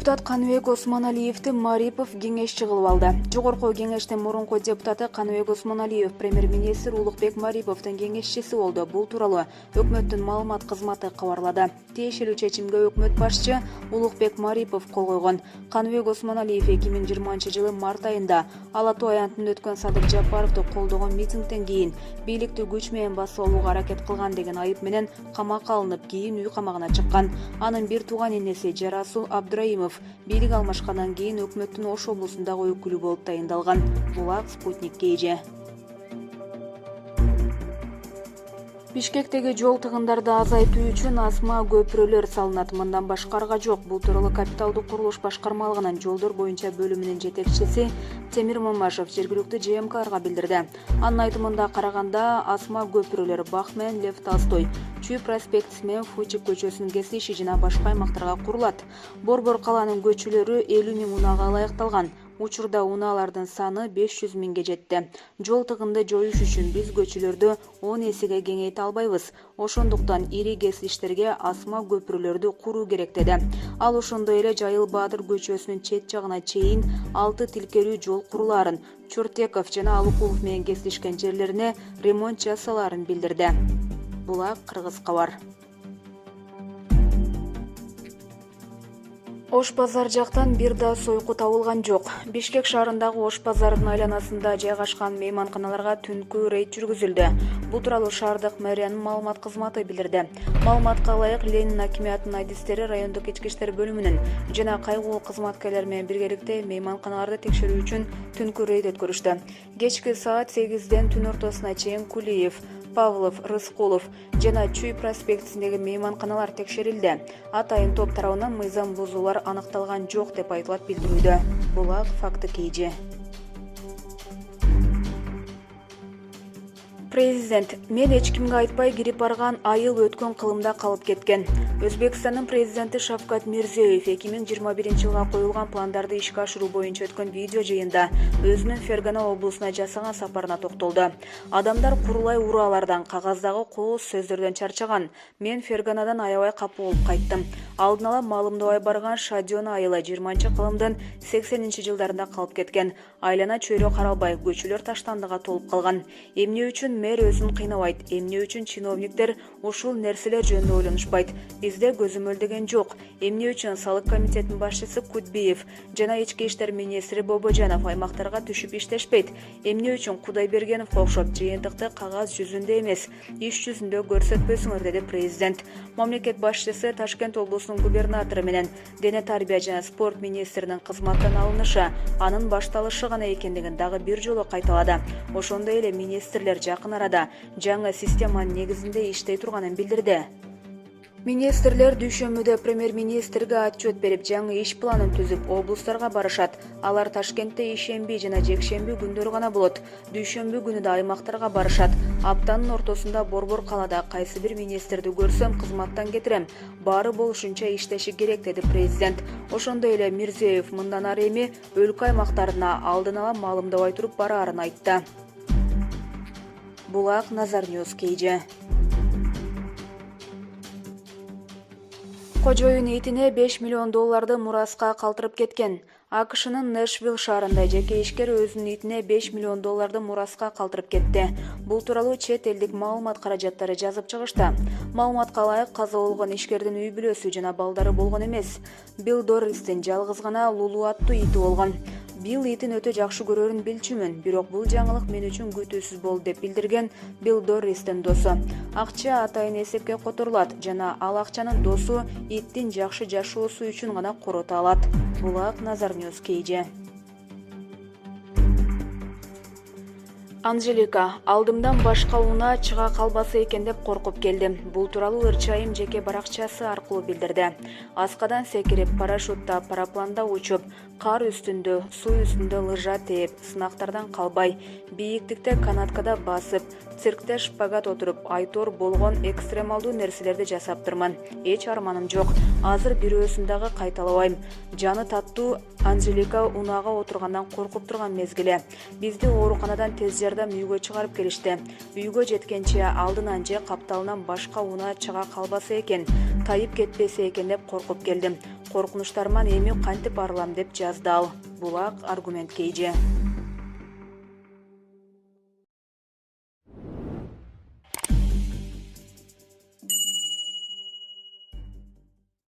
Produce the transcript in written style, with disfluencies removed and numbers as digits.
Депутат Каныбек Осмоналиевди Марипов кеңешчи кылып алды. Жогорку кеңештин мурунку депутаты Каныбек Осмоналиев премьер-министр Улукбек Мариповдун кеңешчиси болду. Бул тууралуу өкмөттүн маалымат кызматы кабарлады. Тиешелүү чечимге өкмөт башчы Улукбек Марипов кол койгон. Каныбек Осмоналиев 2020 март айында Ала Тоо аянтында өткөн Садыр Жапаровду колдогон митингден кийин бийликти күч менен басып алууга аракет кылган деген айып менен камакка алынып, кийин үй камагына чыккан. Анын бир тууган энеси Жарасул Абдраимов бийлик алмашкандан кийин өкмөттүн Ош облусундагы өкүлү болуп тайындалган. Булак Спутник KG. Бишкектеги жол тыгындарды азайтуу үчүн асма көпүрөлөр салынат. Мындан башкарга жок. Бул тууралуу капиталдык курулуш башкармалыгынын жолдор боюнча бөлүмүнүн жетекчиси Темир Момашев жергиликтүү ЖМК-га билдирди. Анын айтымында караганда асма көпүрөлөр Бах менен Лев Толстой, Чүй проспектиси менен Фучик көчөсүнүн кесилиши жана башка аймактарга курулат. Борбор калаанын көчөлөрү 50 000 унаага ылайыкталган. Учурда унаалардын саны 500 000ге жетти. Жол тыгынды жоюш үчүн биз көчөлөрдү 10 эсеге кеңейте албайбыз. Ошондуктан ири кесилиштерге асма көпүрөлөрдү куруу керек деди. Ал ошондой эле Жайыл Баатыр көчөсүнүн чет жагына чейин 6 тилкелүү жол курулаарын, Чуртеков жана Алыкулов менен кесилишкен жерлерине ремонт жасалаарын билдирди. Булак Кыргыз кабар. Ош базар жактан бир да сойку табылган жок. Бишкек шаарындагы Ош базарынын айланасында жайгашкан мейманканаларга түнкү рейд жүргүзүлдү. Бул тууралуу шаардык мэриянын маалымат кызматы билдирди. Маалыматка ылайык Ленин акимиятынын айдистери райондук ички иштер бөлүмүнүн жана кайгылуу кызматкерлер менен биргеликте мейманканаларды текшерүү үчүн түнкү рейд өткөрүштү. Кечки саат 8ден түн ортосуна чейин Кулиев, Павлов, Рыскулов жана Чүй проспектисиндеги мейманканалар текшерилди. Атайын топ тарабынан мыйзам бузуулар аныкталган жок деп айтылат билдирүүдө. Булак Факты KG. Президент: мен эч кимге айтпай кирип барган айыл өткөн кылымда калып кеткен. Өзбекстандын президенти Шавкат Мирзиёев 2021 жылга коюлган пландарды ишке ашыруу боюнча өткөн видео жыйында өзүнүн Фергана облусуна жасаган сапарына токтолду. Адамдар курулай ураалардан, кагаздагы кооз сөздөрдөн чарчаган. Мен Ферганадан аябай капа болуп кайттым. Алдын ала маалымдабай барган Шадион айылы 20-кылымдын 80-жылдарында калып кеткен. Айлана чөйрө каралбай, көчөлөр таштандыга толуп калган. Эмне үчүн мэр өзүн кыйнабайт? Эмне үчүн чиновниктер ушул нерселер жөнүндө ойлонушпайт? Бизде көзөмөлдөгөн жок. Эмне үчүн салык комитетинин башчысы Кутбиев жана ички иштер министри Бобожанов аймактарга түшүп иштешпейт? Эмне үчүн Кудайбергеновго окшоп жыйынтыкты кагаз жүзүндө эмес, иш жүзүндө көрсөтпөсүңөр, деди президент. Мамлекет башчысы Ташкент облусунун губернатору менен дене тарбия жана спорт министринин кызматтан алынышы анын башталышы гана экендигин дагы бир жолу кайталады. Ошондой эле министрлер жакын арада жаңы системанын негизинде иштей турганын билдирди. Министрлер дүйшөмбүдө премьер-министрге отчет берип, жаңы иш планын түзүп, облустарга барышат. Алар Ташкентте ишемби жана жекшемби күндөрү гана болот. Дүйшөмбү күнү да аймактарга барышат. Аптанын ортосунда борбор калаада кайсы бир министрди көрсөм, кызматтан кетирем. Баары болушунча иштеши керек, деди президент. Ошондой эле Мирзиёев мындан ары эми өлкө аймактарына алдын ала маалымдабай туруп бараарын айтты. Булак Назар Ньюс KG. Кожоюн итине $5 миллион мураска калтырып кеткен. АКШнын Нэшвилл шаарында жеке ишкер өзүнүн итине $5 миллион мураска калтырып кетти. Бул тууралуу чет элдик маалымат каражаттары жазып чыгышты. Маалыматка ылайык, каза болгон ишкердин үй бүлөсү жана балдары болгон эмес. Билл Дорристин жалгыз гана Лулу аттуу ити болгон. Билл итин өтө жакшы көрөрүн билчүмүн, бирок бул жаңылык мен үчүн күтүүсүз болду, деп билдирген Билл Дорристин досу. Акча атайын эсепке которулат жана ал акчанын досу иттин жакшы жашоосу үчүн гана корото алат. Булак Назар Ньюс KG. Анжелика: алдымдан башка унаа чыга калбаса экен деп коркуп келдим. Бул тууралуу Ырчайым жеке баракчасы аркылуу билдирди. Аскадан секирип, парашютта, парапланда учуп, кар үстүндө, суу үстүндө лыжа тээп, сынактардан калбай, бийиктикте канаткада басып, циркте шпагат отуруп, айтор болгон экстремалдуу нерселерди жасаптырмын. Эч арманым жок. Азыр бирөөсүн дагы кайталабайм. Жаны таттуу Анжелика унаага отургандан коркуп турган мезгили. Бизди ооруканадан тез жардам үйгө чыгарып келишти. Үйгө жеткенче алдынан же капталынан башка унаа чыга калбаса экен. тайып кетпесе экен деп коркуп келдим. Коркунучтарыман эми кантип арылам деп жазды ал. Бул аргумент KG.